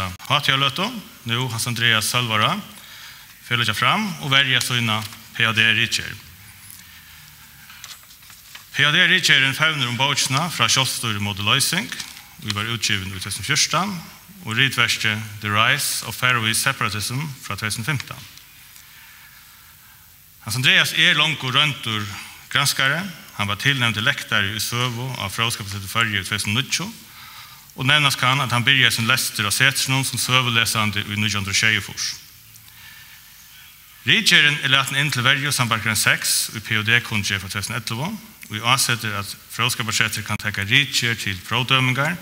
hesa hatjaløto, nu Hans Andreas Salvara, følger seg fram og velger sine PhD-riker. PhD-rikeren favner bøkene fra Kjølstor modelizing, vi var utgiven i 2014, og ritverket The Rise of Faroese Separatism fra 2015. Hans Andreas langt og røntur granskare. Han var tilnævnt lektor i Søvo av Fråskapet Førje i 2019, og nevnes kan at han begynte sin lester av Setrsnon som søvelesende i 1924. Ritgjeren laten inn til Verjo sambarkeren 6 i PhD-kundgjør fra 2011, og i avsetter at Fråskapet kan takke ritgjør til prodømmingar,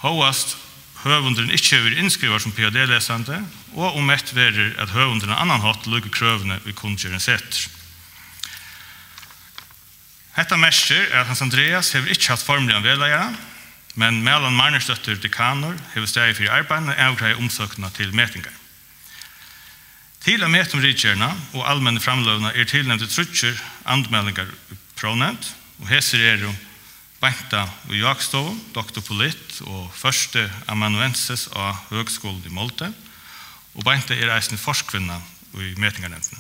hovast høvunderen ikke vil innskrive som PhD-lesende, og om ett verer at høvunderen annan hatt lukker krøvene i kundgjøren Setr. Hetta mestir at Hans Andreas hever ikke hatt formelig en vedleggere, men mellan marnerstøtter dekaner hever steg for arbeidene avgreie omsøkene til metingar. Til å mete om ritgjørene og allmenne framløvene tilnevnt trutcher andmeldinger pronevnt, og heser jo Beinta og Jakstov, doktor Polit og første amanuensis av Høgskolen i Molte, og Beinta eisende forskvinna i metingarnevntene.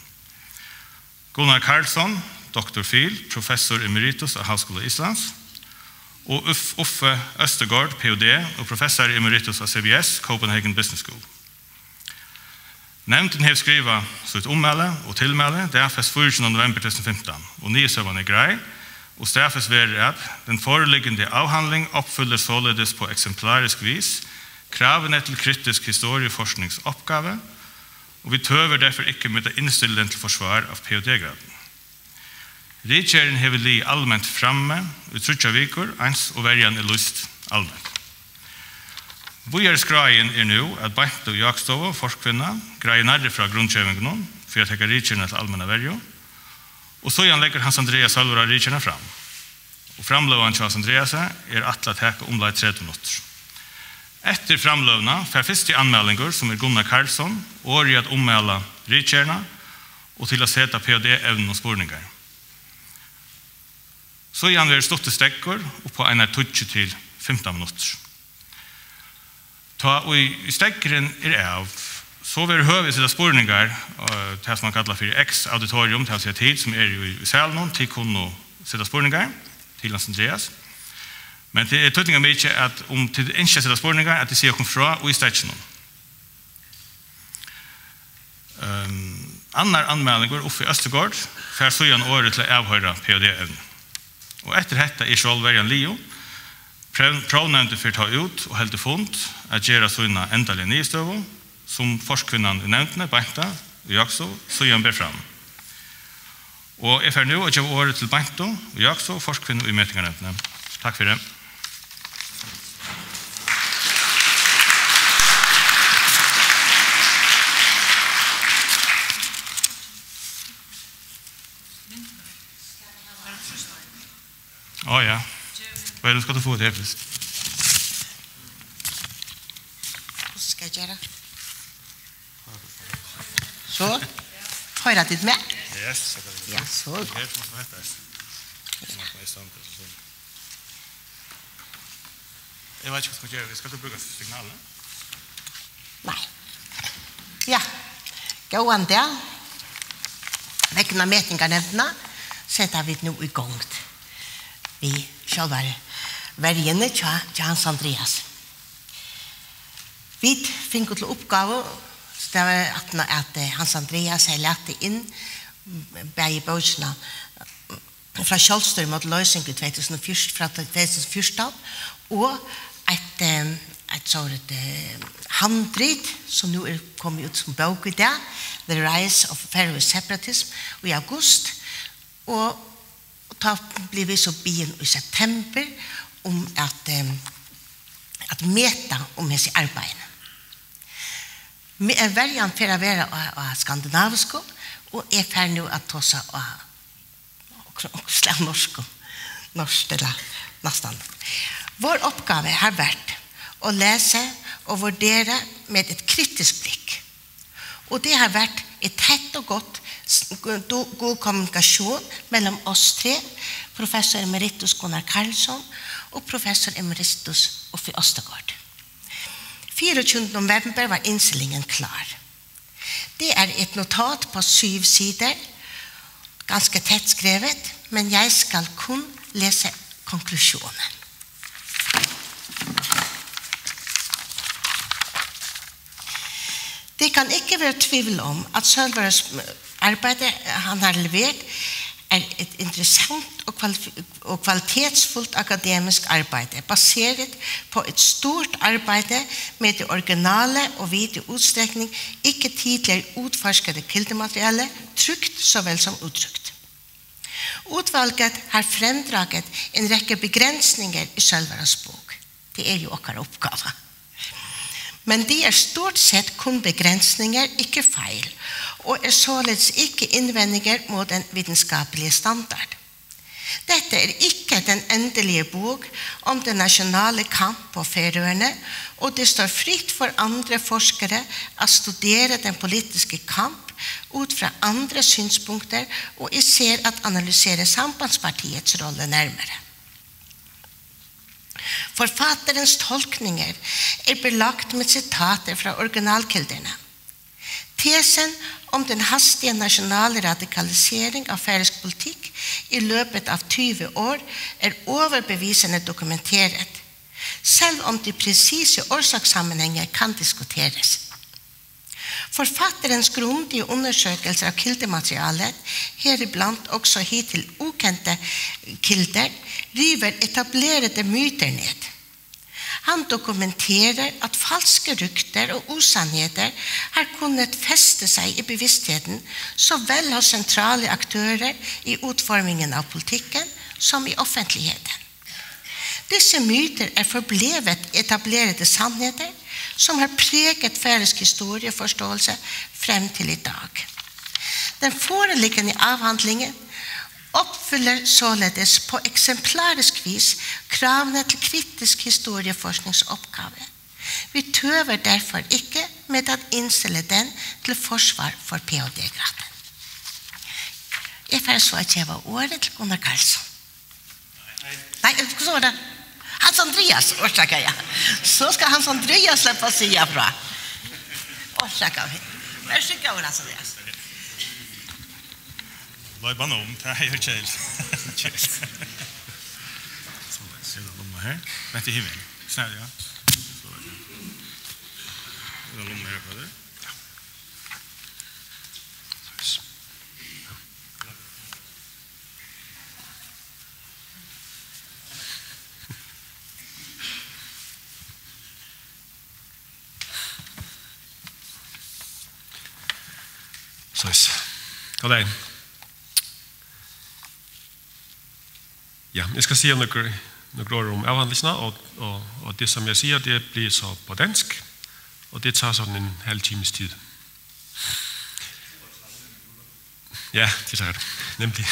Gunnar Karlsson, Dr. Phil, professor emeritus av Høgskolen Islands, og Uffe Østergaard, PhD, og professor emeritus av CBS, Copenhagen Business School. Nevnten har skrivet sitt ommelde og tilmelde, det 4. november 2015, og nyhetsøvende grei, og straffes ved at den foreliggende avhandling oppfyller således på eksemplarisk vis kravene til kritisk historieforskningsoppgave, og vi tøver derfor ikke med å innstille den til forsvar av PhD-graden. Ritgjøren hever li allment framme i 30 viker, ens og verjan lyst allment. Bojarskraien nå at Beinta og Jakstov, forskvinna, greier nærre fra grunnkjøvingen for å tekke ritgjørene til allmenne verjo, og så legger Hans Andreas Salvara ritgjørene fram. Og framløven til Hans Andreas atle å teke omlai 30 minutter. Etter framløvene får første anmeldinger som Gunnar Karlsson, året at ommelde ritgjørene og til å sette PhD-evnen og spurningar. Så igjen vil ståtte stekker og på en 20-15 minutter. Og i stekkeren av, så vil høve sine spurningar, det som man kallar for X-auditorium, til å si tid, som jo i salen, til kunne sette spurningar til Hans Andreas. Men det tøtninger mye at om til ikke sette spurningar, at de sier kom fra og i stekkeren. Annar anmeldinger Uffe Østergaard, for så igjen året til å avhøre PhD-evnen. Og etter dette selv verjan Leo, pronevnte for å ta ut og helte fond at gjøre sånne endelige nyestøver, som forskvinnan i nevntene, Beinta og Jakstov, så igjen ber fram. Og jeg får nå å gjøre året til Beinta og Jakstov, forskvinnan i metingarnevntene. Takk for det. Ja. Hva skal du få det her først? Hva skal jeg gjøre? Så? Høyre ditt med? Yes. Ja, så godt. Her må du hette. Jeg vet ikke hva jeg skal gjøre. Skal du bruke signalet? Nei. Ja. Gå an det. Vekkene metingarnevntene setter vi nå i gang. Vi selv vergene til Hans Andreas. Vi finner til oppgave det var at Hans Andreas har lagt inn begge bøkene fra Kjølstor mot løsning i 2014 og et sånt handrit som nå kommet ut som bok i dag, The Rise of Faroese Separatism, i august, og da ble vi så bien i september om at meta om hans arbeid. Vi velgen for å være av skandinavisk, og jeg får nå at ta seg av norsk eller nesten. Vår oppgave har vært å lese og vurdere med et kritisk blikk. Og det har vært et tett og godt god kommunikasjon mellom oss tre, professor emeritus Gunnar Karlsson og professor emeritus Uffe Østergaard. 24. november var innstillingen klar. Det er et notat på 7 sider, ganske tett skrevet, men jeg skal kun lese konklusjonen. Det kan ikke være tvivl om at Sølvares arbeid han har levert er et interessant og kvalitetsfullt akademisk arbeid, baseret på et stort arbeid med det originale og vide utstrekning, ikke tidligere utforskede kildemateriale, trygt såvel som utrygt. Utvalget har fremdraget en rekke begrensninger i Sølvares bok. Det er jo okkar oppgave. Men de er stort sett kun begrensninger, ikke feil, og er således ikke innvendinger mot den vitenskapelige standard. Dette er ikke den endelige bok om den nasjonale kamp på Færøerne, og det står fritt for andre forskere å studere den politiske kamp ut fra andre synspunkter, og især at analysere sambandspartiets rolle nærmere. Forfatterens tolkninger er belagt med sitater fra originalkilderne. Tesen om den hastige nasjonale radikalisering av færøysk politikk i løpet av 20 år er overbevisende dokumenteret, selv om de presise årsakssammenhenger kan diskuteres. Forfatterens grundige undersøkelser av kildematerialet, heriblant også hittil ukjente kilder, river etablerede myter ned. Han dokumenterer at falske rykter og usannheter har kunnet feste seg i bevisstheten så vel hos sentrale aktører i utformingen av politikken som i offentligheten. Disse myter er forblevet etablerede sannheter som har preget færøysk historieforståelse frem til i dag. Den foreliggende avhandlingen oppfyller således på eksemplarisk vis kravene til kritisk historieforskningsoppgave. Vi tøver derfor ikke med å innstille den til forsvar for PhD-graden. Jeg får så at jeg var året til Gunnar Karlsson. Nei, så var det Hans Andreas, årsaker jeg. Så skal Hans Andreas slippe å si fra. Årsaker vi. Vær så god, Hans Andreas. Lai bare om, det er jo kjell. Så ser du lomma her. Vent i himmelen. Snart, ja. Så er det lomma her på det. God dag. Ja, jeg skal si noen ord om avhandlingene, og det som jeg sier, det blir så på dansk, og det tar sådan en halv times tid. Ja, det tar det, nemlig.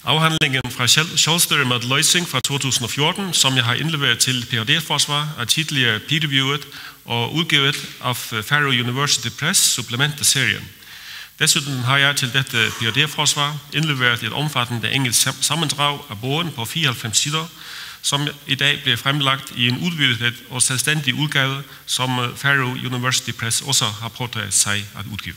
Afhandlingen fra Skjoldstyret med løsning fra 2014, som jeg har indleveret til PhD-forsvar, er tidligere peer-reviewet og udgivet af Faroe University Press supplementet serien. Desuden har jeg til dette PhD-forsvar indleveret et omfattende engelsk sammendrag af bogen på 94 sider, som i dag bliver fremlagt i en udvidet og selvstændig udgave, som Faroe University Press også har påtaget sig at udgive.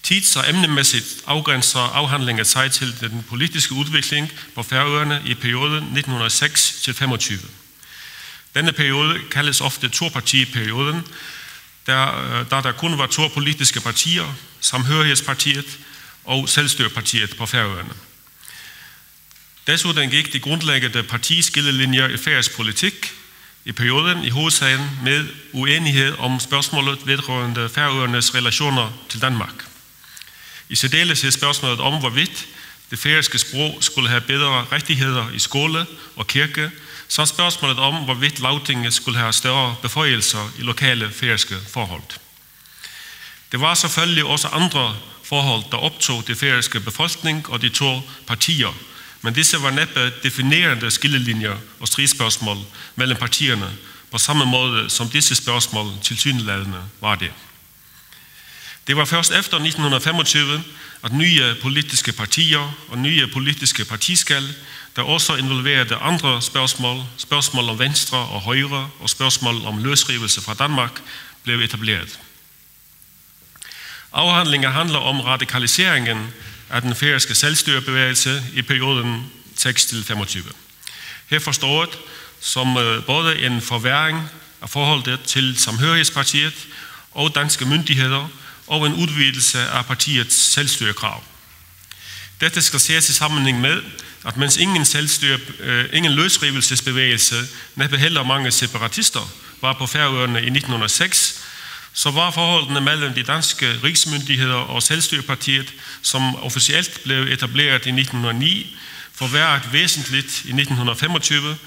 Tids- og emnemæssigt afgrænser afhandlingen sig til den politiske udvikling på Færøerne i perioden 1906-25. Denne periode kaldes ofte topartiperioden, da der kun var 2 politiske partier, Samhørighedspartiet og Selvstyrepartiet på Færøerne. Desuden gik de grundlæggende partiskillelinjer i færøsk politik i perioden i hovedsagen med uenighed om spørgsmålet vedrørende Færøernes relationer til Danmark. I særdeleshed spørgsmålet om, hvorvidt det færøske sprog skulle have bedre rettigheder i skole og kirke, samt spørgsmålet om, hvorvidt Lagtinget skulle have større beføjelser i lokale færøske forhold. Det var selvfølgelig også andre forhold, der optog det færøske befolkning og de 2 partier, men disse var næppe definerende skillelinjer og stridsspørgsmål mellem partierne, på samme måde som disse spørgsmål tilsyneladende var det. Det var først efter 1925, at nye politiske partier og nye politiske partiskal der også involverede andre spørgsmål om Venstre og Højre og spørgsmål om løsrivelse fra Danmark, blev etableret. Afhandlingen handler om radikaliseringen af den færøske selvstyrebevægelse i perioden 6-25. Her forstået som både en forværring af forholdet til Samhørighedspartiet og danske myndigheder og en udvidelse af partiets selvstyrekrav. Dette skal ses i sammenhæng med, at mens ingen løsrivelsesbevægelse, næppe heller mange separatister, var på Færøerne i 1906, så var forholdene mellem de danske rigsmyndigheder og Selvstyrepartiet, som officielt blev etableret i 1909, forværret væsentligt i 1925,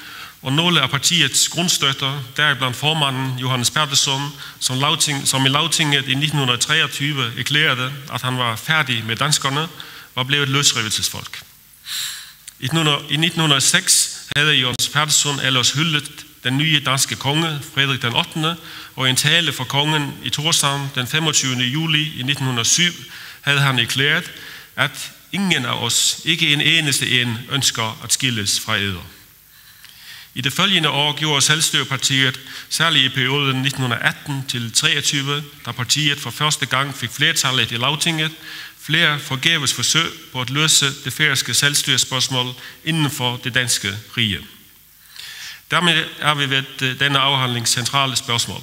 og nogle af partiets grundstøtter, deriblandt formanden Johannes Bertelsson, som i Lagtinget i 1923 erklærede, at han var færdig med danskerne, var blevet løsrivelsesfolk. I 1906 havde Johannes Bertelsson ellers hyldet den nye danske konge, Frederik den 8., og en tale for kongen i Tórshavn den 25. juli i 1907 havde han erklæret, at ingen af os, ikke en eneste en, ønsker at skilles fra eder. I det følgende år gjorde Selvstyrepartiet, særligt i perioden 1918-23, da partiet for første gang fik flertallet i Lagtinget, flere forgæves forsøg på at løse det færøske selvstyrespørgsmål inden for det danske rige. Dermed er vi ved denne afhandlings centrale spørgsmål.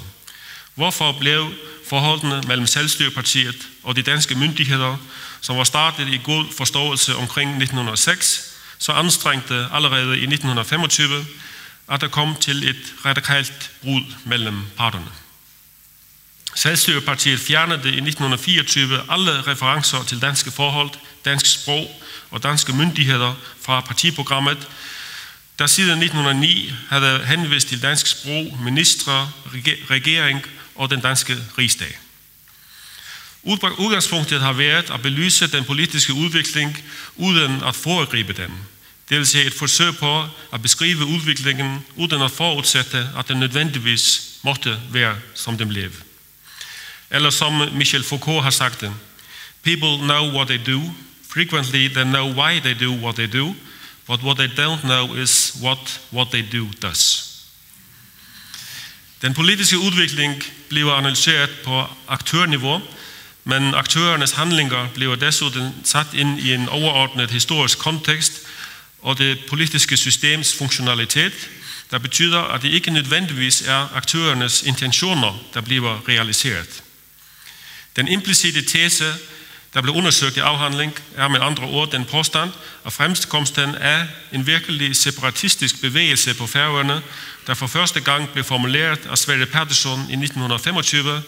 Hvorfor blev forholdene mellem Selvstyrepartiet og de danske myndigheder, som var startet i god forståelse omkring 1906, så anstrengte allerede i 1925, at der kom til et radikalt brud mellem parterne? Selvstyrepartiet fjernede i 1924 alle referencer til danske forhold, dansk sprog og danske myndigheder fra partiprogrammet, der siden 1909 havde henvist til dansk sprog, ministre, regering og den danske rigsdag. Udgangspunktet har været at belyse den politiske udvikling uden at foregribe den. Det vil sige et forsøg på at beskrive udviklingen uden at forudsætte, at den nødvendigvis måtte være, som den blev. Eller som Michel Foucault har sagt det: People know what they do. Frequently they know why they do what they do, but what they don't know is what they do does. Den politiske udvikling bliver analyseret på aktørniveau, men aktørernes handlinger bliver desuden sat ind i en overordnet historisk kontekst og det politiske systems funktionalitet, der betyder, at det ikke nødvendigvis er aktørernes intentioner, der bliver realiseret. Den implicite tese, der blev undersøgt i afhandling, er med andre ord den påstand, at fremkomsten af en virkelig separatistisk bevægelse på Færøerne, der for første gang blev formuleret af Sverre Pettersson i 1925,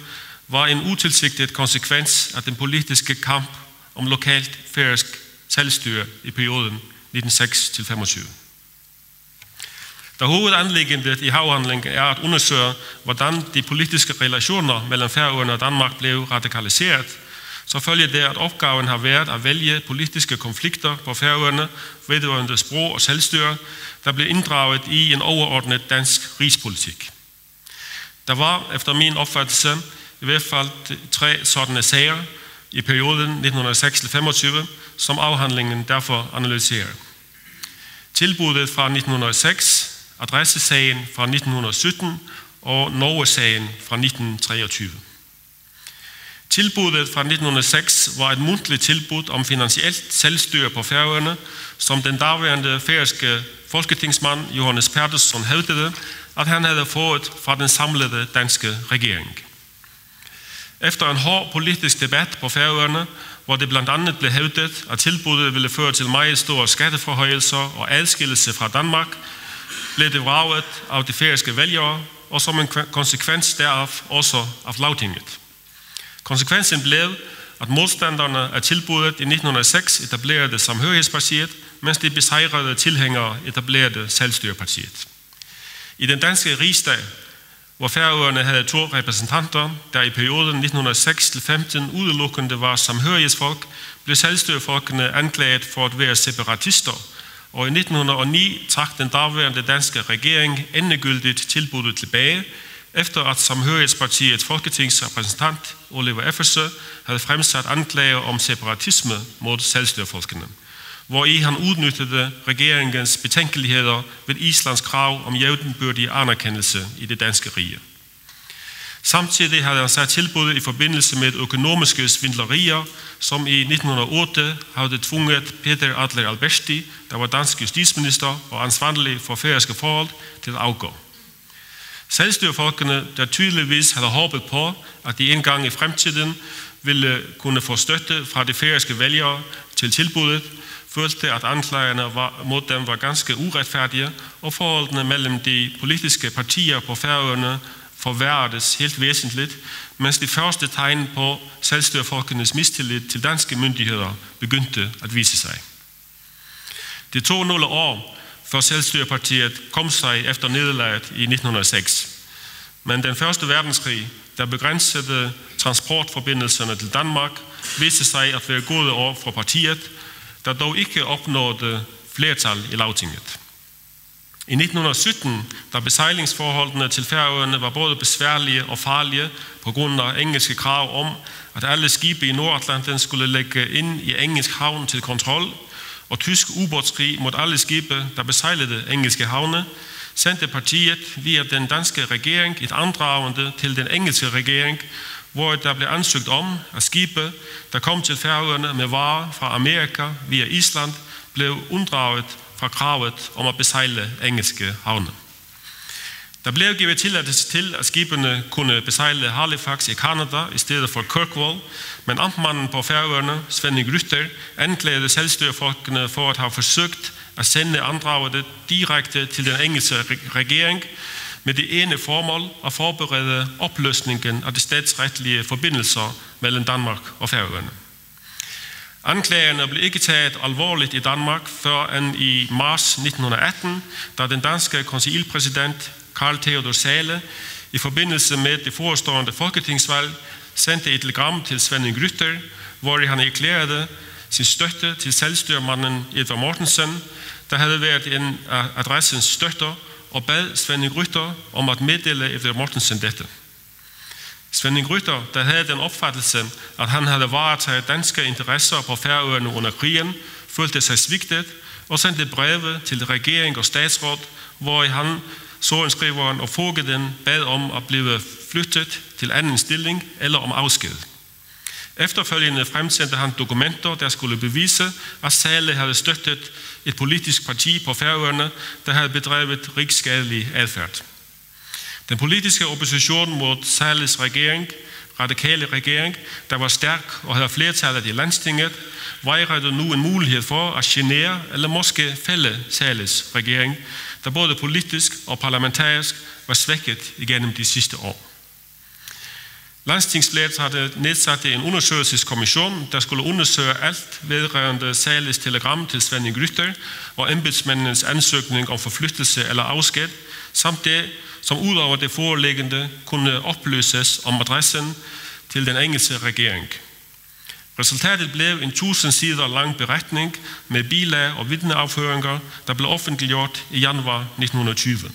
var en utilsigtet konsekvens af den politiske kamp om lokalt færøsk selvstyre i perioden 1906-25. Da hovedanliggendet i afhandlingen er at undersøge, hvordan de politiske relationer mellem Færøerne og Danmark blev radikaliseret, så følger det, at opgaven har været at vælge politiske konflikter på Færøerne vedrørende sprog og selvstyre, der blev inddraget i en overordnet dansk rigspolitik. Der var efter min opfattelse i hvert fald 3 sådanne sager i perioden 1906-25, som afhandlingen derfor analyserer. Tilbuddet fra 1906, adressesagen fra 1917 og Norge-sagen fra 1923. Tilbuddet fra 1906 var et mundtligt tilbud om finansielt selvstyre på Færøerne, som den daværende færøske folketingsmand Johannes Bertelsson hævdede, at han havde fået fra den samlede danske regering. Efter en hård politisk debat på Færøerne, hvor det blandt andet blev hævdet, at tilbuddet ville føre til meget store skatteforhøjelser og adskillelse fra Danmark, blev det vraget af de færøske vælgere, og som en konsekvens deraf også af Lagtinget. Konsekvensen blev, at modstanderne af tilbuddet i 1906 etablerede Samhørighedspartiet, mens de besejrede tilhængere etablerede Selvstyrepartiet. I den danske rigsdag, hvor Færøerne havde 2 repræsentanter, der i perioden 1906-15 udelukkende var samhørighedsfolk, blev selvstyrefolkene anklaget for at være separatister, og i 1909 trak den daværende danske regering endegyldigt tilbuddet tilbage, efter at Samhørighedspartiets folketingsrepræsentant Oliver Effersø havde fremsat anklager om separatisme mod selvstyrefolkene. hvor han udnyttede regeringens betænkeligheder ved Islands krav om jævnbyrdig anerkendelse i det danske rige. Samtidig havde han sat tilbud i forbindelse med økonomiske svindlerier, som i 1908 havde tvunget Peter Adler Alberti, der var dansk justitsminister og ansvarlig for færøske forhold, til at afgå. Selvstyrefolkene, der tydeligvis havde håbet på, at de engang i fremtiden ville kunne få støtte fra de færøske vælgere til tilbuddet, følte, at anklagerne mod dem var ganske uretfærdige, og forholdene mellem de politiske partier på Færøerne forværredes helt væsentligt, mens de første tegn på selvstyrefolkenes mistillid til danske myndigheder begyndte at vise sig. Det tog nogle år, før selvstyrepartiet kom sig efter nederlaget i 1906. Men den første verdenskrig, der begrænsede transportforbindelserne til Danmark, viste sig at være gode år for partiet, der dog ikke opnåede flertal i Lagtinget. I 1917, da besejlingsforholdene til Færøerne var både besværlige og farlige på grund af engelske krav om, at alle skibe i Nordatlanten skulle lægge ind i engelsk havn til kontrol, og tysk ubåtskrig mod alle skibe, der besejlede engelske havne, sendte partiet via den danske regering et andragende til den engelske regering, hvor der blev ansøgt om, at skibe, der kom til Færøerne med varer fra Amerika via Island, blev unddraget fra kravet om at besejle engelske havne. Der blev givet tilladelse til, at skibene kunne besejle Halifax i Canada i stedet for Kirkwall, men amtmanden på Færøerne, Svenning Rytter, anklagede selvstyrefolkene for at have forsøgt at sende andraget direkte til den engelske regering med det ene formål at forberede opløsningen af de statsretlige forbindelser mellem Danmark og Færøerne. Anklagerne blev ikke taget alvorligt i Danmark før end i marts 1918, da den danske konseilpræsident Carl Theodor Zahle i forbindelse med det forestående folketingsvalg sendte et telegram til Svenning Rytter, hvor han erklærede sin støtte til selvstyremanden Edvard Mortensen, der havde været en af adressens støtter, og bad Svenning Rytter om at meddele Edvard Mortensen dette. Svenning Rytter, der havde den opfattelse, at han havde varetaget danske interesser på Færøerne under krigen, følte sig svigtet og sendte breve til regering og statsråd, hvor han, sorenskriveren og fogeden, bad om at blive flyttet til anden stilling eller om afsked. Efterfølgende fremsendte han dokumenter, der skulle bevise, at Zahle havde støttet et politisk parti på Færøerne, der havde bedrevet rigsskadelig adfærd. Den politiske opposition mod Zahles regering, radikale regering, der var stærk og havde flertallet i Landstinget, vejrede nu en mulighed for at genere eller måske fælde Zahles regering, der både politisk og parlamentarisk var svækket igennem de sidste år. Landstingsflertallet nedsatte en undersøgelseskommission, der skulle undersøge alt vedrørende Zahles telegram til Svenning Rytter og embedsmændenes ansøgning om forflyttelse eller afsked, samt det, som udover det foreliggende kunne opløses om adressen til den engelske regering. Resultatet blev en 1000 sider lang beretning med bilag og vidneafføringer, der blev offentliggjort i januar 1920.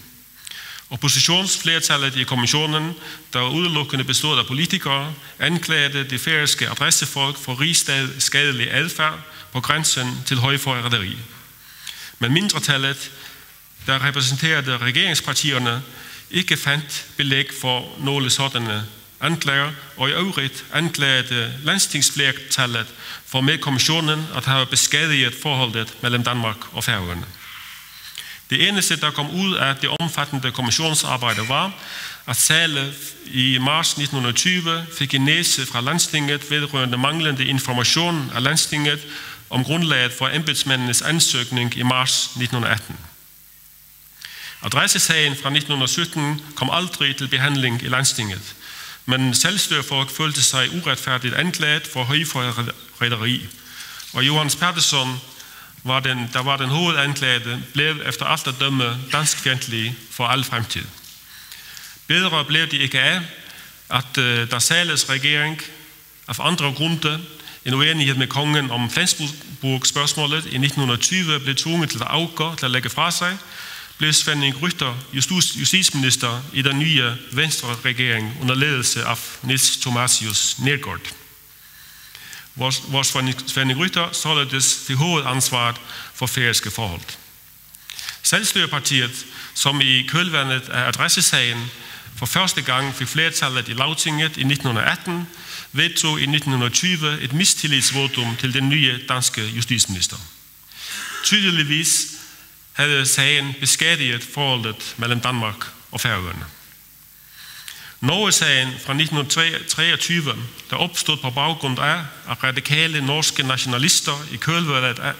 Oppositionsflertallet i kommissionen, der udelukkende bestod af politikere, anklagede de færøske adressefolk for rigsskadelig adfærd på grænsen til højforræderi. Men mindretallet, der repræsenterede regeringspartierne, ikke fandt belæg for nogle sådanne anklager, og i øvrigt anklagede landstingsflertallet for med kommissionen at have beskadiget forholdet mellem Danmark og Færøerne. Det eneste, der kom ud af det omfattende kommissionsarbejde var, at Zahle i marts 1920 fik en næse fra Landstinget vedrørende manglende information af Landstinget om grundlaget for embedsmændenes ansøgning i marts 1918. Adressesagen fra 1917 kom aldrig til behandling i Landstinget, men selvstyrefolk følte sig uretfærdigt anklaget for højforræderi, og Johannes Pettersson, der var den hovedanklagede, blev efter alt at dømme danskfjendtlig for al fremtid. Bedre blev de ikke af, at da Zahles regering af andre grunde, en uenighed med kongen om Flensburg-spørgsmålet i 1920, blev tvunget til at afgå, til at lægge fra sig, blev Svenning Rytter justitsminister i den nye Venstre-regering under ledelse af Niels Thomasius Nergård. hvor Svenning Rytter således fik hovedansvaret for færøske forhold. Selvstyrepartiet, som i kølvandet af adressesagen for første gang fik flertallet i Lagtinget i 1918, vedtog i 1920 et mistillidsvotum til den nye danske justitsminister. Tydeligvis havde sagen beskadiget forholdet mellem Danmark og Færøerne. Norge-sagen fra 1923, der opstod på baggrund af, at radikale norske nationalister i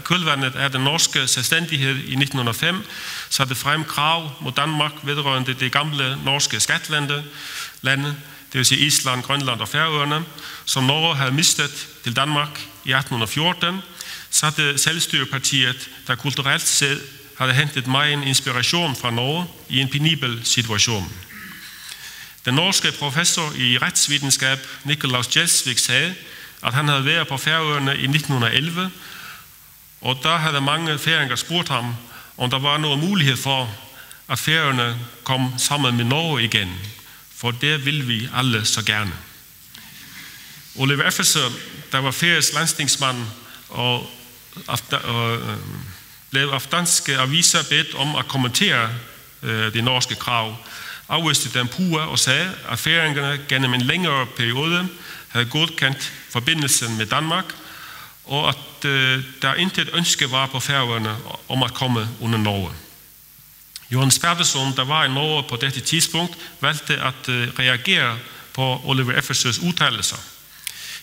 kølvandet af den norske selvstændighed i 1905 satte frem krav mod Danmark vedrørende det gamle norske skatlande, det vil sige Island, Grønland og Færøerne, som Norge havde mistet til Danmark i 1814, satte Selvstyrepartiet, der kulturelt set havde hentet meget inspiration fra Norge i en penibel situation. Den norske professor i retsvidenskab, Nikolaus Gjelsvik, sagde, at han havde været på Færøerne i 1911, og der havde mange færinger spurgt ham, om der var noget mulighed for, at Færøerne kom sammen med Norge igen, for det vil vi alle så gerne. Oliver Effersø, der var færøsk landstingsmand og blev af danske aviser bedt om at kommentere de norske krav, afviste dem pure og sagde, at færingerne gennem en længere periode havde godkendt forbindelsen med Danmark, og at der intet ønske var på Færøerne om at komme under Norge. Johannes Pedersen, der var i Norge på dette tidspunkt, valgte at reagere på Oliver Effersøs udtalelser.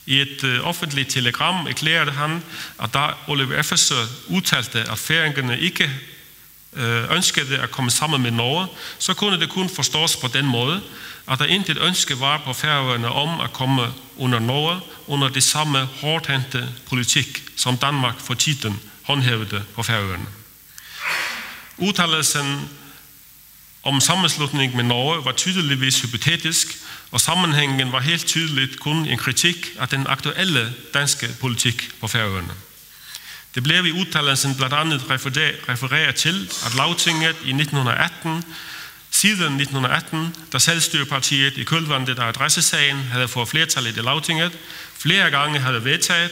I et offentligt telegram erklærede han, at da Oliver Effersø udtalte, at færingerne ikke ønskede at komme sammen med Norge, så kunne det kun forstås på den måde, at der intet ønske var på Færøerne om at komme under Norge under det samme hårdhændte politik, som Danmark for tiden håndhævede på Færøerne. Udtalelsen om sammenslutning med Norge var tydeligvis hypotetisk, og sammenhængen var helt tydeligt kun en kritik af den aktuelle danske politik på Færøerne. Det blev i udtalelsen blandt andet refereret til, at Lagtinget i 1918, siden 1918, da Selvstyrepartiet i kølvandet af adressesagen havde fået flertallet i Lagtinget, flere gange havde vedtaget,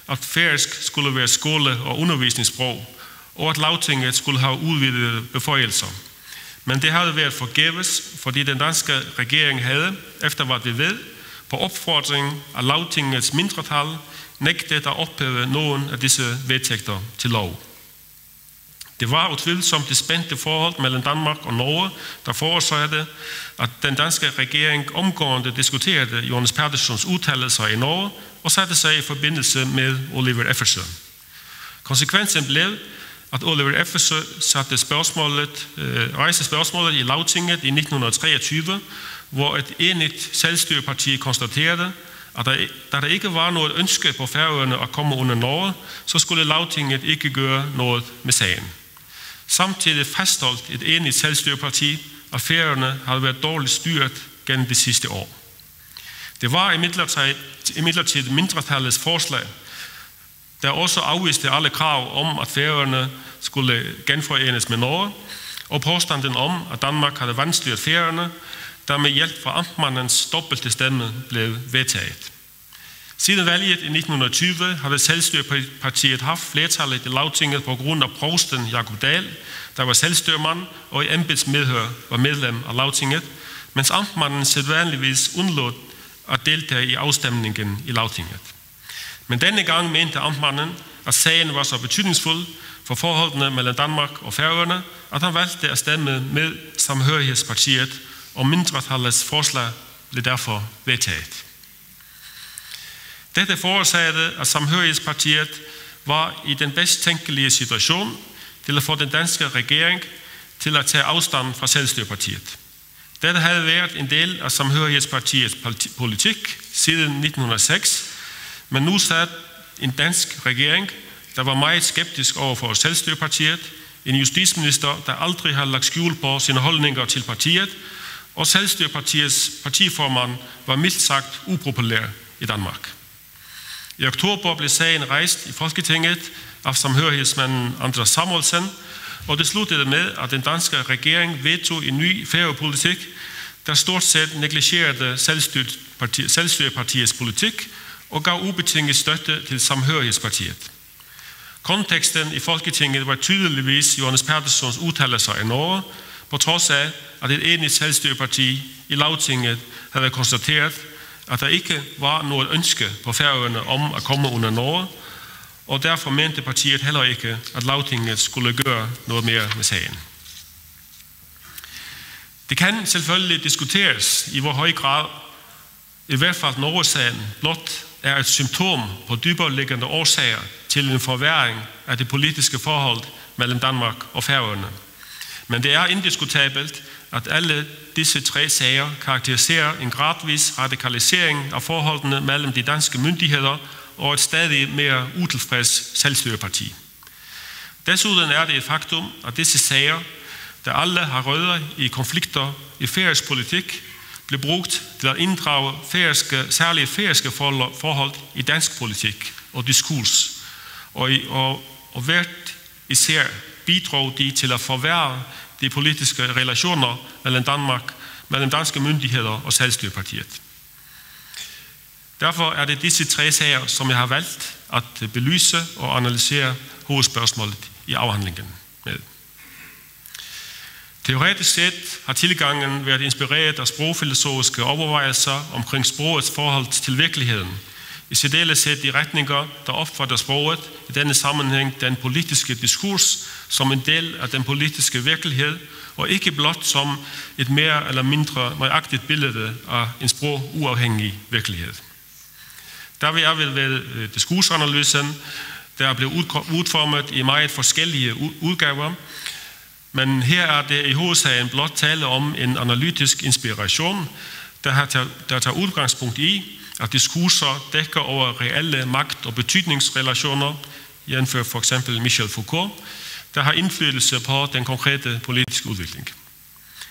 at færøsk skulle være skole- og undervisningssprog, og at Lagtinget skulle have udvidede beføjelser. Men det havde været forgæves, fordi den danske regering havde, efter hvad vi ved, på opfordring af Lagtingets mindretal, nægtet at ophæve nogen af disse vedtægter til lov. Det var utvivlsomt det spændte forhold mellem Danmark og Norge, der forårsagede, at den danske regering omgående diskuterede Johannes Pedersens udtalelser i Norge og satte sig i forbindelse med Oliver Effersø. Konsekvensen blev, at Oliver Effersø rejste spørgsmålet i Lagtinget i 1923, hvor et enigt selvstyreparti konstaterede, at da der ikke var noget ønske på Færøerne at komme under Norge, så skulle Lagtinget ikke gøre noget med sagen. Samtidig fastholdt et enigt selvstyreparti, at Færøerne havde været dårligt styret gennem de sidste år. Det var imidlertid mindretallets forslag, der også afviste alle krav om, at Færøerne skulle genforenes med Norge, og påstanden om, at Danmark havde vanstyret Færøerne, der med hjælp fra amtmandens dobbelte stemme blev vedtaget. Siden valget i 1920 havde Selvstyrepartiet haft flertallet i Lagtinget på grund af provsten Jakob Dahl, der var selvstyremand og i embedsmedhør var medlem af Lagtinget, mens amtmanden sædvanligvis undlod at deltage i afstemningen i Lagtinget. Men denne gang mente amtmanden, at sagen var så betydningsfuld for forholdene mellem Danmark og Færøerne, at han valgte at stemme med Samhørighedspartiet, og mindretallets forslag blev derfor vedtaget. Dette forårsagede, at Samhørighedspartiet var i den bedst tænkelige situation til at få den danske regering til at tage afstand fra Selvstyrepartiet. Dette havde været en del af Samhørighedspartiets politik siden 1906, men nu sad en dansk regering, der var meget skeptisk over for Selvstyrepartiet, en justitsminister, der aldrig har lagt skjul på sine holdninger til partiet, og Selvstyrepartiets partiformand var mildt sagt upopulær i Danmark. I oktober blev sagen rejst i Folketinget af samhørighedsmanden Anders Samuelsen, og det sluttede med, at den danske regering vedtog en ny færøpolitik, der stort set negligerede Selvstyrepartiets politik, og gav ubetinget støtte til Samhørighedspartiet. Konteksten i Folketinget var tydeligvis Johannes Persons udtalelser i Norge, på trods af, at et enigt selvstyreparti i Lagtinget havde konstateret, at der ikke var noget ønske på Færøerne om at komme under Norge, og derfor mente partiet heller ikke, at Lagtinget skulle gøre noget mere med sagen. Det kan selvfølgelig diskuteres i hvor høj grad, i hvert fald Norge-sagen, blot er et symptom på dybereliggende årsager til en forværring af det politiske forhold mellem Danmark og Færøerne. Men det er indiskutabelt, at alle disse 3 sager karakteriserer en gradvis radikalisering af forholdene mellem de danske myndigheder og et stadig mere utilfreds selvstyreparti. Desuden er det et faktum, at disse sager, der alle har rødder i konflikter i færøsk politik, blev brugt til at inddrage særlige færøske forhold i dansk politik og diskurs, og hvert især bidrog de til at forværre de politiske relationer mellem danske myndigheder og selvstyrepartiet. Derfor er det disse 3 sager, som jeg har valgt at belyse og analysere hovedspørgsmålet i afhandlingen med. Teoretisk set har tilgangen været inspireret af sprogfilosofiske overvejelser omkring sprogets forhold til virkeligheden, i særdeleshed i retninger, der opfatter sproget i denne sammenhæng den politiske diskurs som en del af den politiske virkelighed, og ikke blot som et mere eller mindre nøjagtigt billede af en sproguafhængig virkelighed. Der vil jeg ved diskursanalysen, der blev udformet i meget forskellige udgaver, men her er det i hovedsagen blot tale om en analytisk inspiration, der tager udgangspunkt i, at diskurser dækker over reelle magt- og betydningsrelationer, jævnfør for eksempel Michel Foucault, der har indflydelse på den konkrete politiske udvikling.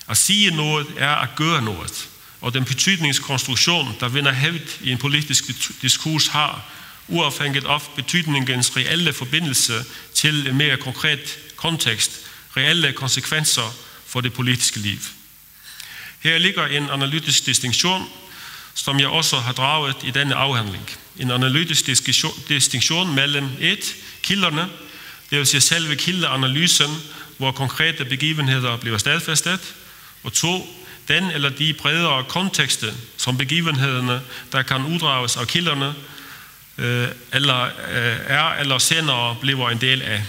At sige noget er at gøre noget, og den betydningskonstruktion, der vinder hævd i en politisk diskurs, har, uafhængigt af betydningens reelle forbindelse til en mere konkret kontekst, reelle konsekvenser for det politiske liv. Her ligger en analytisk distinktion, som jeg også har draget i denne afhandling. En analytisk distinktion mellem 1. Kilderne, det vil sige selve kildeanalysen, hvor konkrete begivenheder bliver stadfæstet, og 2. Den eller de bredere kontekster, som begivenhederne, der kan uddrages af kilderne, eller senere bliver en del af.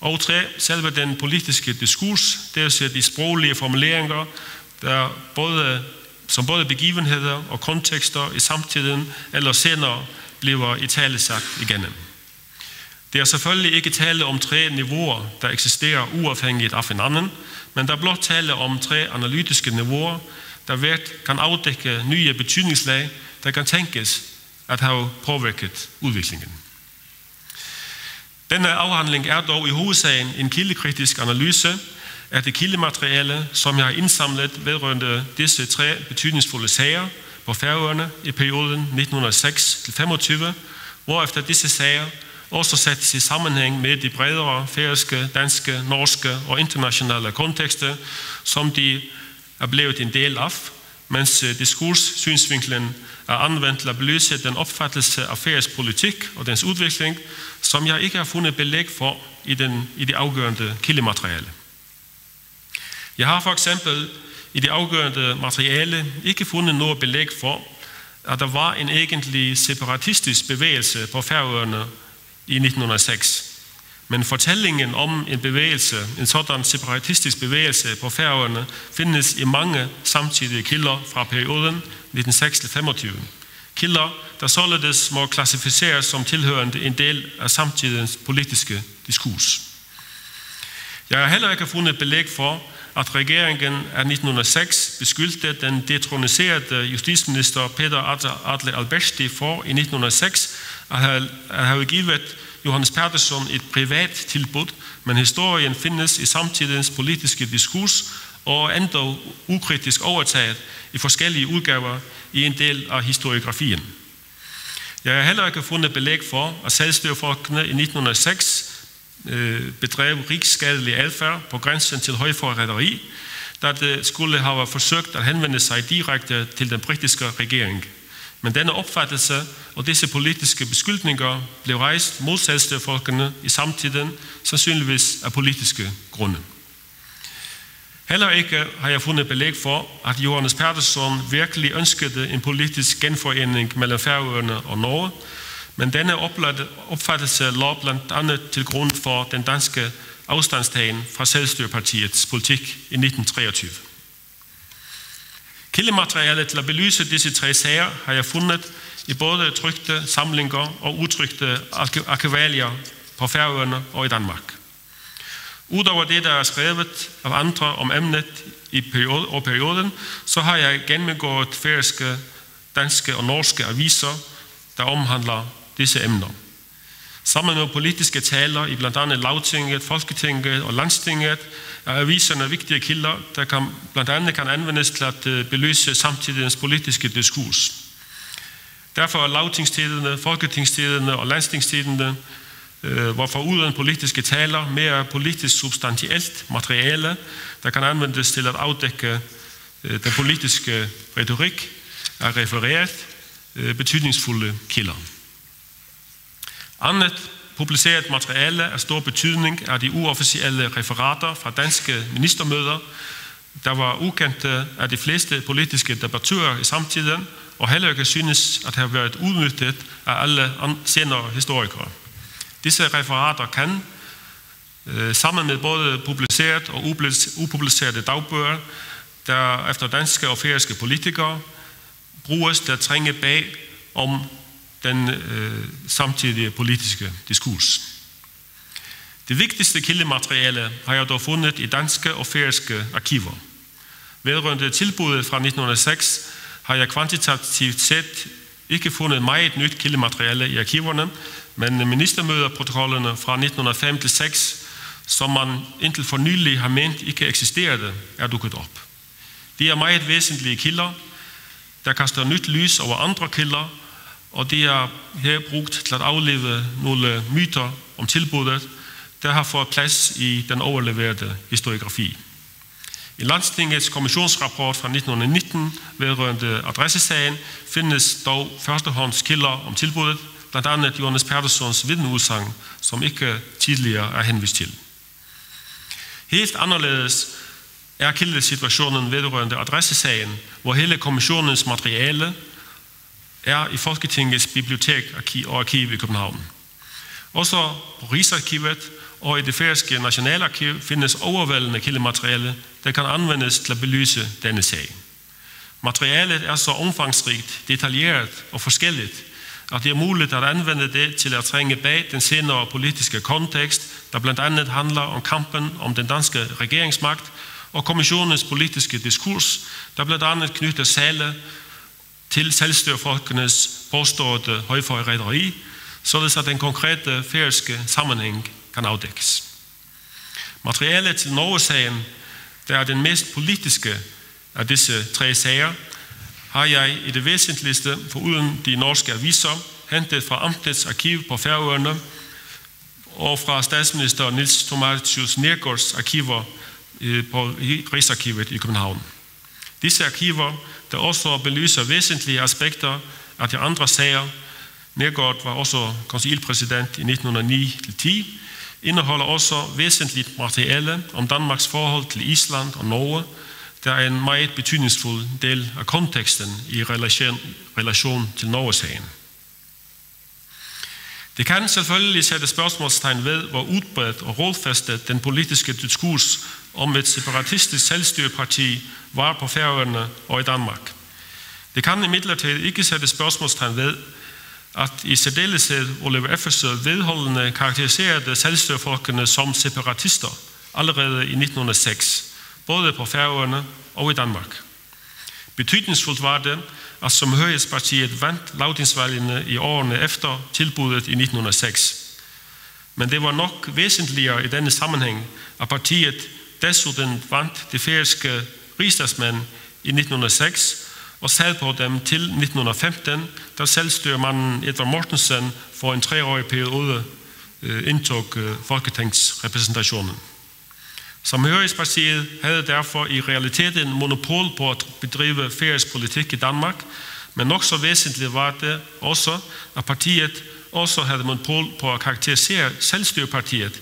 Og 3. Selve den politiske diskurs, det vil sige de sproglige formuleringer, som både begivenheder og kontekster i samtiden eller senere bliver italesat igennem. Det er selvfølgelig ikke tale om 3 niveauer, der eksisterer uafhængigt af hinanden, men der er blot tale om 3 analytiske niveauer, der hvert kan afdække nye betydningslag, der kan tænkes at have påvirket udviklingen. Denne afhandling er dog i hovedsagen en kildekritisk analyse af det kildemateriale, som jeg har indsamlet vedrørende disse 3 betydningsfulde sager på Færøerne i perioden 1906-25, hvorefter disse sager også sættes i sammenhæng med de bredere færøske, danske, norske og internationale kontekster, som de er blevet en del af, mens diskurssynsvinklen er anvendt til at belyse den opfattelse af færøsk politik og dens udvikling, som jeg ikke har fundet belæg for i det afgørende kildemateriale. Jeg har for eksempel i det afgørende materiale ikke fundet noget belæg for, at der var en egentlig separatistisk bevægelse på Færøerne i 1906. Men fortællingen om en sådan separatistisk bevægelse på Færøerne findes i mange samtidige kilder fra perioden 1906-25. Kilder, der således må klassificeres som tilhørende en del af samtidens politiske diskurs. Jeg har heller ikke fundet belæg for, at regeringen af 1906 beskyldte den detroniserede justitsminister Peter Adler Alberti for i 1906 at have givet Johannes Persson et privat tilbud, men historien findes i samtidens politiske diskurs og endda ukritisk overtaget i forskellige udgaver i en del af historiografien. Jeg har heller ikke fundet belæg for, at selvstyrefolkene i 1906 bedrev rigsskadelig adfærd på grænsen til højforræderi, da det skulle have forsøgt at henvende sig direkte til den britiske regering. Men denne opfattelse og disse politiske beskyldninger blev rejst mod selvstyrefolkene i samtiden, sandsynligvis af politiske grunde. Heller ikke har jeg fundet belæg for, at Johannes Pedersen virkelig ønskede en politisk genforening mellem Færøerne og Norge, men denne opfattelse lå blandt andet til grund for den danske afstandstagen fra Selvstyrepartiets politik i 1923. Kildematerialet til at belyse disse tre sager har jeg fundet i både trykte samlinger og utrykte arkivalier på Færøerne og i Danmark. Udover det, der er skrevet af andre om emnet i perioden, så har jeg gennemgået færøske, danske og norske aviser, der omhandler disse emner. Sammen med politiske taler i blandt andet Lagtinget, Folketinget og Landstinget er aviserne vigtige kilder, der blandt andet kan anvendes til at belyse samtidens politiske diskurs. Derfor er Lagtingstidene, Folketingstidene og Landstingstidene, hvorfor uden politiske taler mere politisk substantielt materiale, der kan anvendes til at afdække den politiske retorik, er refereret betydningsfulde kilder. Andet publiceret materiale af stor betydning er de uofficielle referater fra danske ministermøder, der var ukendte af de fleste politiske debattører i samtiden, og heller ikke synes at have været udnyttet af alle senere historikere. Disse referater kan, sammen med både publiceret og upublicerede dagbøger, der efter danske og færøske politikere, bruges til at trænge bag om den samtidige politiske diskurs. Det vigtigste kildemateriale har jeg dog fundet i danske og færøske arkiver. Vedrørende tilbuddet fra 1906 har jeg kvantitativt set ikke fundet meget nyt kildemateriale i arkiverne, men ministermøderprotokollene fra 1905-6, som man indtil for nylig har ment ikke eksisterede, er dukket op. De er meget væsentlige kilder, der kaster nyt lys over andre kilder, og de er her brugt til at afleve nogle myter om tilbuddet, der har fået plads i den overleverede historiografi. I Landstingets kommissionsrapport fra 1919 vedrørende adressesagen findes dog førstehånds kilder om tilbuddet, blandt andet Johannes Pedersens vidneudsagn, som ikke tidligere er henvist til. Helt anderledes er kildesituationen vedrørende adressesagen, hvor hele kommissionens materiale er i Folketingets bibliotek og arkiv i København. Også på Rigsarkivet og i det færøske nationalarkiv findes overvældende kildemateriale, der kan anvendes til at belyse denne sag. Materialet er så omfangsrigt, detaljeret og forskelligt, at det er muligt at anvende det til at trænge bag den senere politiske kontekst, der blandt andet handler om kampen om den danske regeringsmagt og kommissionens politiske diskurs, der blandt andet knytter sale til selvstyrefolkenes påståede højforræderi, således at den konkrete færøske sammenhæng kan afdækkes. Materialet til Norge-sagen, der er den mest politiske af disse tre sager, har jeg i det væsentligste foruden de norske aviser hentet fra Amtets arkiv på Færøerne og fra statsminister Niels Thomatius Nergårds arkiver på Rigsarkivet i København. Disse arkiver, der også belyser væsentlige aspekter af de andre sager, Nergård var også konseilpræsident i 1909-10, indeholder også væsentligt materiale om Danmarks forhold til Island og Norge, der er en meget betydningsfuld del af konteksten i relation til Norge-sagen. Det kan selvfølgelig sætte spørgsmålstegn ved, hvor udbredt og rådfæstet den politiske diskurs om et separatistisk selvstyreparti var på Færøerne og i Danmark. Det kan imidlertid ikke sætte spørgsmålstegn ved, at i særdeleshed Oliver Effersøe vedholdende karakteriserede selvstyrefolkene som separatister allerede i 1906, både på Færøerne og i Danmark. Betydningsfuldt var det, at Samhørighedspartiet vandt lagtingsvalgene i årene efter tilbuddet i 1906. Men det var nok væsentligere i denne sammenhæng, at partiet desuden vandt de færøske rigsdagsmænd i 1906 og sad på dem til 1915, da selvstyremanden Edvard Mortensen for en 3-årig periode indtog folketingsrepræsentationen. Samhørighedspartiet havde derfor i realiteten monopol på at bedrive færøsk politik i Danmark, Men nok så væsentligt var det også, at partiet også havde monopol på at karakterisere selvstyrepartiet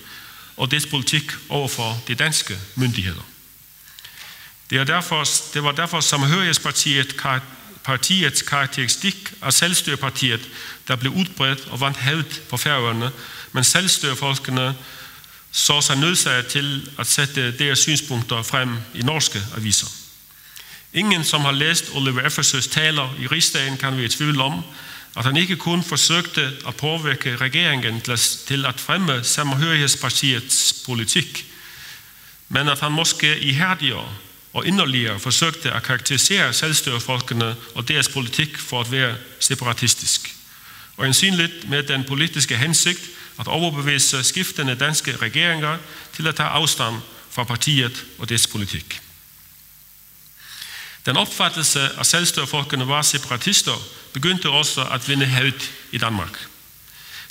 og dets politik overfor de danske myndigheder. Det var derfor Samhørighedspartiets karakteristik af selvstyrepartiet, der blev udbredt og vandt hævd på Færøerne, men selvstyrefolkene så sig nødsaget til at sætte deres synspunkter frem i norske aviser. Ingen, som har læst Oliver Effersøs taler i Rigsdagen, kan være i tvivl om, at han ikke kun forsøgte at påvirke regeringen til at fremme Samhørighedspartiets politik, men at han måske ihærdigere og inderligere forsøgte at karakterisere selvstyrefolkene og deres politik for at være separatistisk. Og ensynligt med den politiske hensigt at overbevise skiftende danske regeringer til at tage afstand fra partiet og dets politik. Den opfattelse af selvstyrefolkene var separatister begyndte også at vinde hævd i Danmark.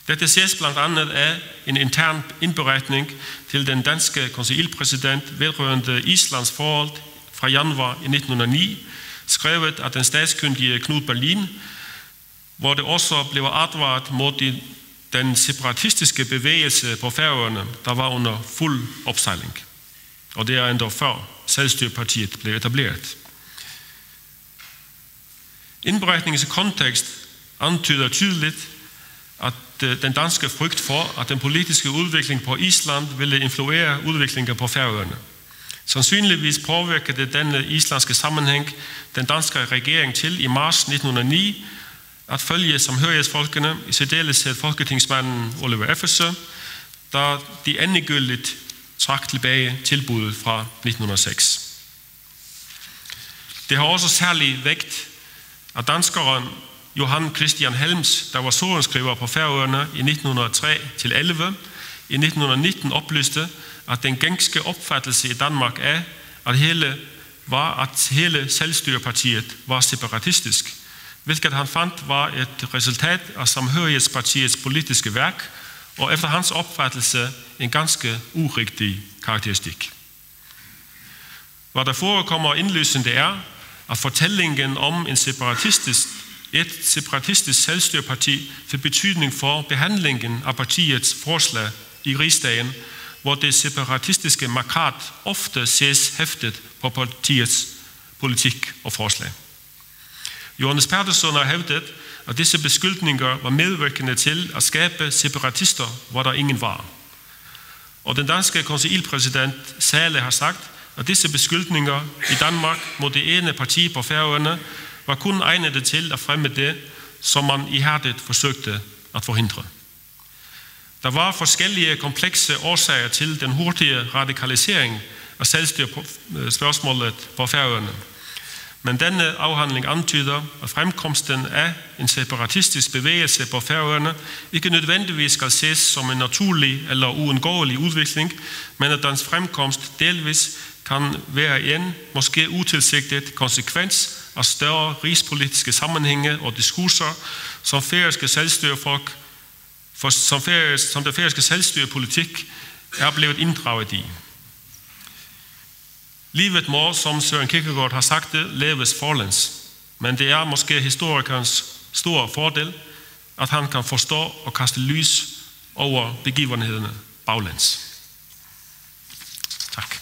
Dette ses blandt andet af en intern indberetning til den danske konseilpræsident vedrørende Islands forhold fra januar i 1909, skrevet af den statskyndige Knud Berlin, hvor det også blev advaret mod den separatistiske bevægelse på Færøerne, der var under fuld opsejling. Og det er endda før selvstyrepartiet blev etableret. Indberetningens kontekst antyder tydeligt, at den danske frygt for, at den politiske udvikling på Island ville influere udviklingen på Færøerne. Sandsynligvis påvirkede denne islandske sammenhæng den danske regering til i marts 1909 at følge samhørighedsfolkene, i særdeleshed folketingsmanden Oliver Effersø, da de endegyldigt trak tilbage tilbuddet fra 1906. Det har også særlig vægt, at danskeren Johan Christian Helms, der var sorenskriver på Færøerne i 1903-11, i 1919 oplyste, at den gængske opfattelse i Danmark af, at hele selvstyrepartiet var separatistisk, hvilket han fandt var et resultat af Samhørighedspartiets politiske værk, og efter hans opfattelse en ganske urigtig karakteristik. Hvad der forekommer indlysende er, at fortællingen om et separatistisk selvstyreparti fik betydning for behandlingen af partiets forslag i Rigsdagen, hvor det separatistiske markat ofte ses hæftet på partiets politik og forslag. Johannes Pettersson har hævdet, at disse beskyldninger var medvirkende til at skabe separatister, hvor der ingen var. Og den danske konseilpræsident Sale har sagt, at disse beskyldninger i Danmark mod det ene parti på Færøerne var kun egnede til at fremme det, som man ihærdigt forsøgte at forhindre. Der var forskellige komplekse årsager til den hurtige radikalisering af selvstyrespørgsmålet på Færøerne. Men denne afhandling antyder, at fremkomsten af en separatistisk bevægelse på Færøerne ikke nødvendigvis skal ses som en naturlig eller uundgåelig udvikling, men at dens fremkomst delvis kan være en, måske utilsigtet konsekvens af større rigspolitiske sammenhænge og diskurser, som det færøske selvstyrepolitik er blevet inddraget i. Livet må, som Søren Kierkegaard har sagt det, leves forlæns, men det er måske historikernes store fordel, at han kan forstå og kaste lys over begivenhederne baglæns. Tak.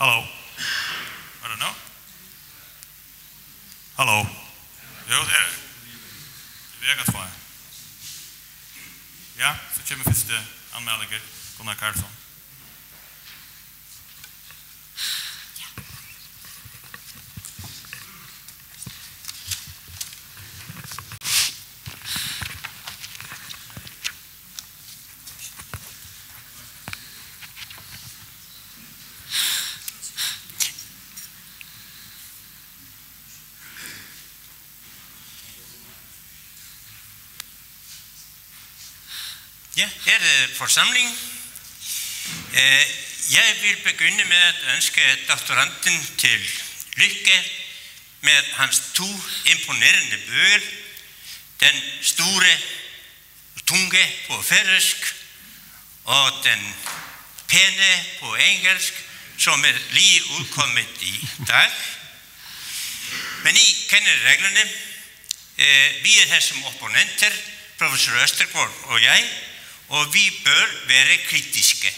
Hallo. I don't know. Hallo. Jo, det er det. Det er godt for jer. Ja, så kommer første anmeldinger, Gunnar Karlsson. Ja, ærede forsamling. Jeg vil begynde med at ønske doktoranden til lykke med hans 2 imponerende bøger. Den store, tunge på færøsk og den pæne på engelsk, som lige udkommet i dag. Men I kender reglerne. Vi her som opponenter, professor Østergaard og jeg, og vi bør være kritiske.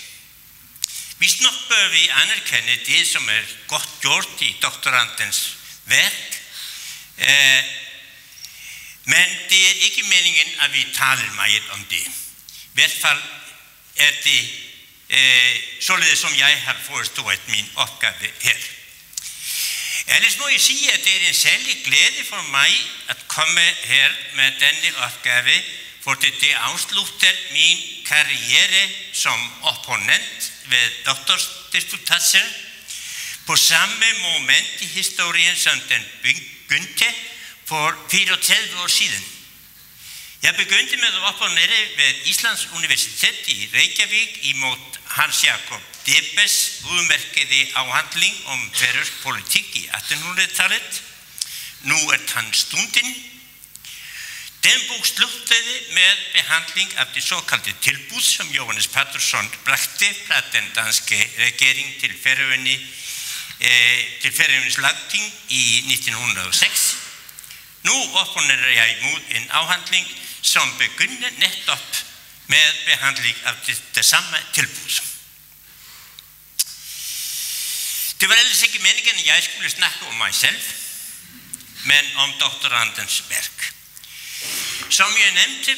Hvis nok bør vi anerkende det, som godt gjort i doktorandens værk, men det ikke meningen, at vi taler meget om det. I hvert fald det således, som jeg har forstået min opgave her. Ellers må jeg sige, at det en særlig glæde for mig at komme her med denne opgave, fordi det afslutter min karriere som opponent ved doktordisputationer på samme moment i historien, som den begyndte for 34 år siden. Jeg begyndte med at opponere ved Islands Universitet i Reykjavik imod Hans Jakob Debes udmærkede afhandling om færøsk politik i 1800-tallet. Nu han stunden. Den bog sluttede med behandling af det såkaldte tilbud, som Johannes Patterson bragte fra den danske regering til Færøernes lagting i 1906. Nu opponerer jeg imod en afhandling, som begyndte netop med behandling af det samme tilbud. Det var ellers ikke meningen, at jeg skulle snakke om mig selv, men om doktorandens værk. Som jeg nævnte,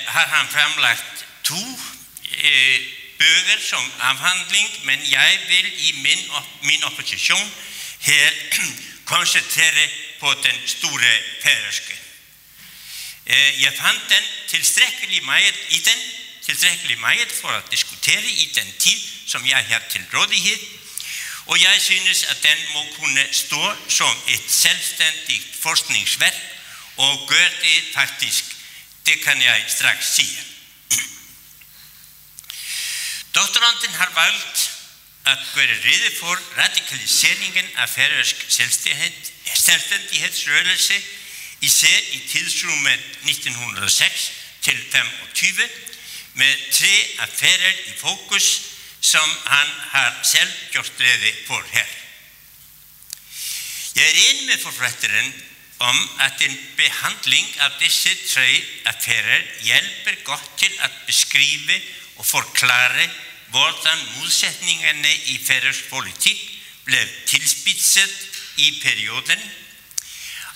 har han fremlagt 2 bøger som afhandling, men jeg vil i min opposition her koncentrere på den store færøske. Jeg fandt den tilstrækkelig meget for at diskutere i den tid, som jeg har til rådighed, og jeg synes, at den må kunne stå som et selvstændigt forskningsværk, og gør det faktisk, det kan jeg straks sige. Doktoranden har valgt at gøre rede for radikaliseringen af færøsk selvstændighedsrørelse, især i tidsrummet 1906 til 25, med 3 affærer i fokus, som han har selv gjort rede for her. Jeg er enig med forfatteren om, at en behandling af disse 3 affærer hjælper godt til at beskrive og forklare, hvordan modsætningerne i færøsk politik blev tilspidset i perioden.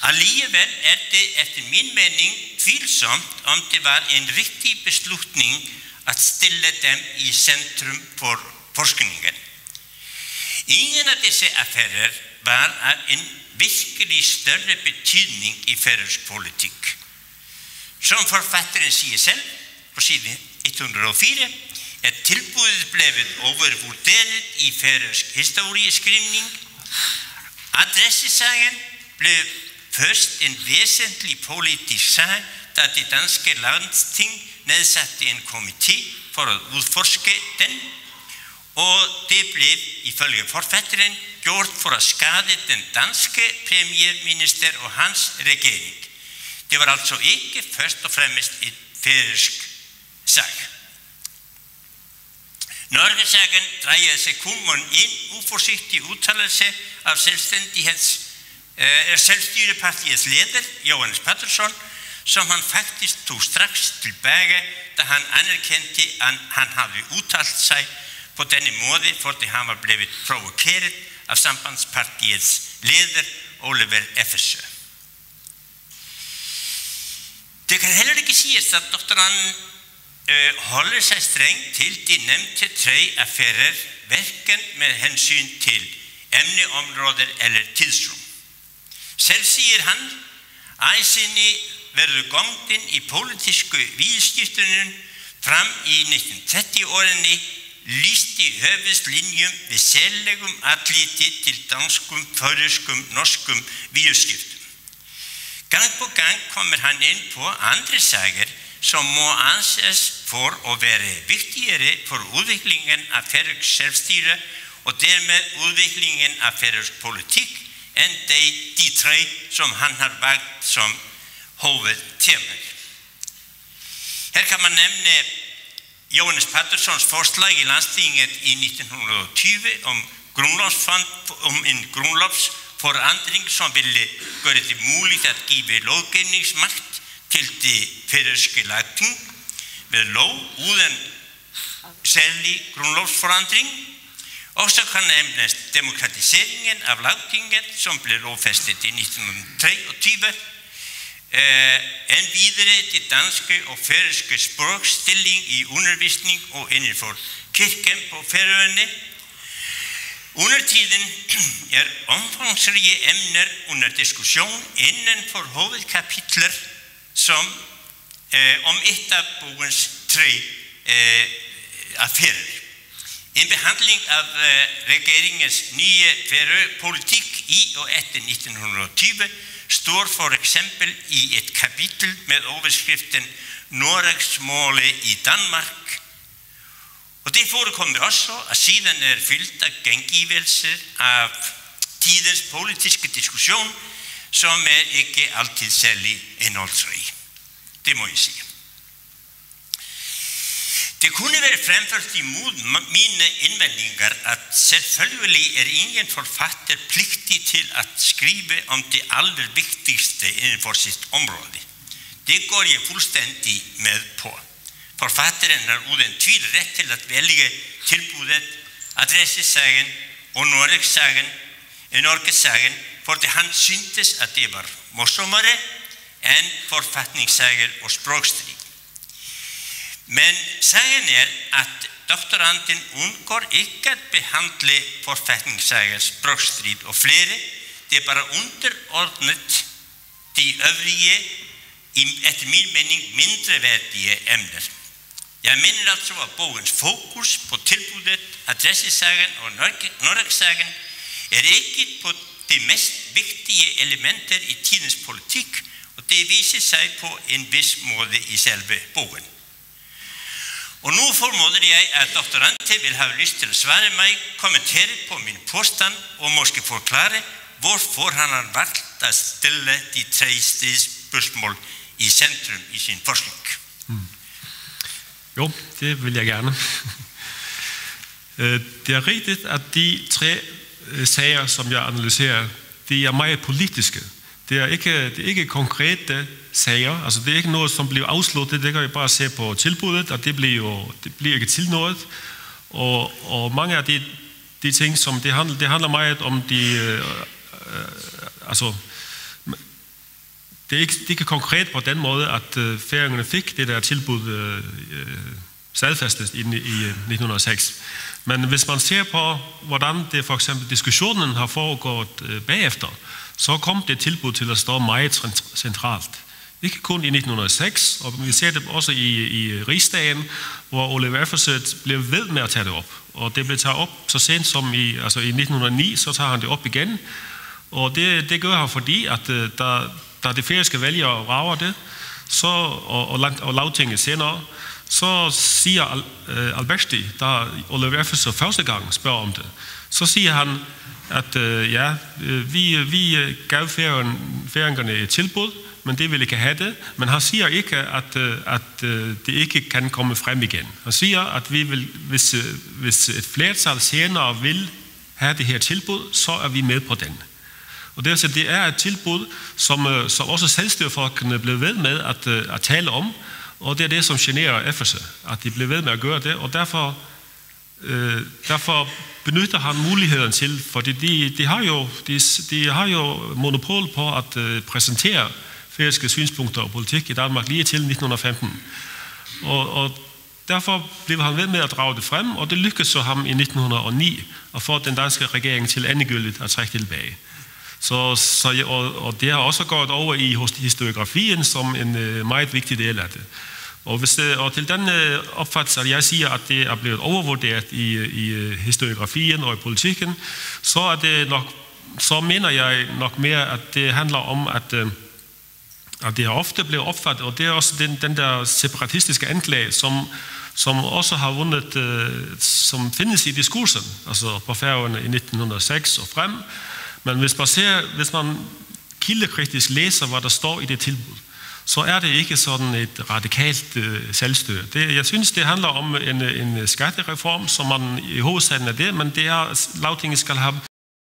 Alligevel er det efter min mening tvivlsomt, om det var en rigtig beslutning at stille dem i centrum for forskningen. Ingen af disse affærer var af en virkelig større betydning i færøsk politik. Som forfatteren siger selv, på side 104, er tilbuddet blevet overvurderet i færøsk historieskrivning. Adressesagen blev først en væsentlig politisk sag, da det danske landsting nedsatte en komité for at udforske den, og det blev ifølge forfatteren gjort for at skade den danske premierminister og hans regering. Det var altså ikke først og fremmest et færøsk sag. Norgesagen drejer sig kun om en uforsigtig udtalelse af selvstyrepartiets leder, Johannes Patterson, som han faktisk tog straks tilbage, da han anerkendte, at han havde udtalt sig på denne måde, fordi han var blevet provokeret af Sambandspartiets leder, Oliver Effersø. Det kan heller ikke siges, at doktoranden holder sig strengt til de nævnte 3 affærer, hverken med hensyn til emneområder eller tidsrum. Selv siger han, ejsene været gongten i politiske vidskifterne frem i 1930-årene lyst i høveslinjen ved særlegum atlete til danskum, færøskum, norskum vidskifter. Gang på gang kommer han ind på andre sager, som må anses for at være vigtigere for udviklingen af færøsk selvstyre og dermed udviklingen af færøsk politik end de tre, som han har valgt som hovedtema. Her kan man nævne Johannes Pattersons forslag i Landstinget i 1920 om en grundlovsforandring, som ville gøre det muligt at give lovgivningsmagt til det færøske lagting ved lov uden særlig grundlovsforandring. Og så kan nævnes demokratiseringen af lagtinget, som blev lovfæstet i 1923. En videre det danske og færøske sprogstilling i undervisning og inden for kirken på Færøerne. Under tiden omfangsrige emner under diskussion inden for hovedkapitler som om et af bogens tre affærer. En behandling af regeringens nye Færøpolitik i og efter 1920 står for eksempel i et kapitel med overskriften Noregsmålet i Danmark. Og det forekommer også, at siden fyldt af gengivelser af tidens politiske diskussion, som ikke altid særlig indholdsrig. Det må jeg sige. Det kunne være fremført imod mine indvendinger, at selvfølgelig ingen forfatter pligtig til at skrive om det allervigtigste inden for sit område. Det går jeg fuldstændig med på. Forfatteren har uden tvivl ret til at vælge tilbudet, adressesagen og Norgesagen, fordi han syntes, at det var morsommere end forfatningssager og sprogstrid. Men sagen at doktoranden undgår ikke at behandle forfatningssager, sprogstrid og flere. Det er bare underordnet de øvrige, efter min mening, mindreværdige emner. Jeg mener altså, at bogens fokus på tilbudet, adressesagen og Norgesagen ikke på de mest vigtige elementer i tidens politik, og det viser sig på en vis måde i selve bogen. Og nu formoder jeg, at doktorante vil have lyst til at svare mig, kommentere på min påstand og måske forklare, hvorfor han har valgt at stille de tre spørgsmål i centrum i sin forskning. Jo, det vil jeg gerne. Det er rigtigt, at de tre sager, som jeg analyserer, de er meget politiske. Det er ikke konkrete sager, altså det er ikke noget, som bliver afsluttet, det kan jeg bare se på tilbuddet, og det bliver ikke til noget. Og mange af de ting, som det handler meget om altså det er ikke konkret på den måde, at færingerne fik det der tilbud stadfæstet i 1906. Men hvis man ser på, hvordan det for eksempel diskussionen har foregået bagefter, så kom det tilbud til at stå meget centralt. Ikke kun i 1906, og vi ser det også i Rigsdagen, hvor Ole Wæffersøt blev ved med at tage det op. Og det blev taget op så sent som i 1909, så tager han det op igen. Og det gør han fordi, at da de færøske vælgere rager det, så, og lagtinget senere, så siger Alberti, da Ole Wæffersøt første gang spørger om det, så siger han, at vi gav færingerne et tilbud, men det vil ikke have det. Men han siger ikke, at det ikke kan komme frem igen. Han siger, at vi vil, hvis et flertal senere vil have det her tilbud, så er vi med på den. Og det er et tilbud, som også selvstyrefolkene blev ved med at tale om, og det er det, som generer FSE, at de blev ved med at gøre det, og derfor benytter han muligheden til, fordi de har jo monopol på at præsentere færøske synspunkter og politik i Danmark lige til 1915. Og derfor blev han ved med at drage det frem, og det lykkedes så ham i 1909 at få den danske regering til endegyldigt at trække tilbage. Og det har også gået over i historiografien som en meget vigtig del af det. Og til den opfattelse, at jeg siger, at det er blevet overvurderet i historiografien og i politikken, så mener jeg nok mere, at det handler om, Og det er ofte blevet opfattet, og det er også den der separatistiske anklage, som også har vundet, som findes i diskursen, altså på Færøerne i 1906 og frem. Men hvis man kildekritisk læser, hvad der står i det tilbud, så er det ikke sådan et radikalt selvstyre. Jeg synes, det handler om en skattereform, som man i hovedsagen er det, men det er, Lagtinget skal have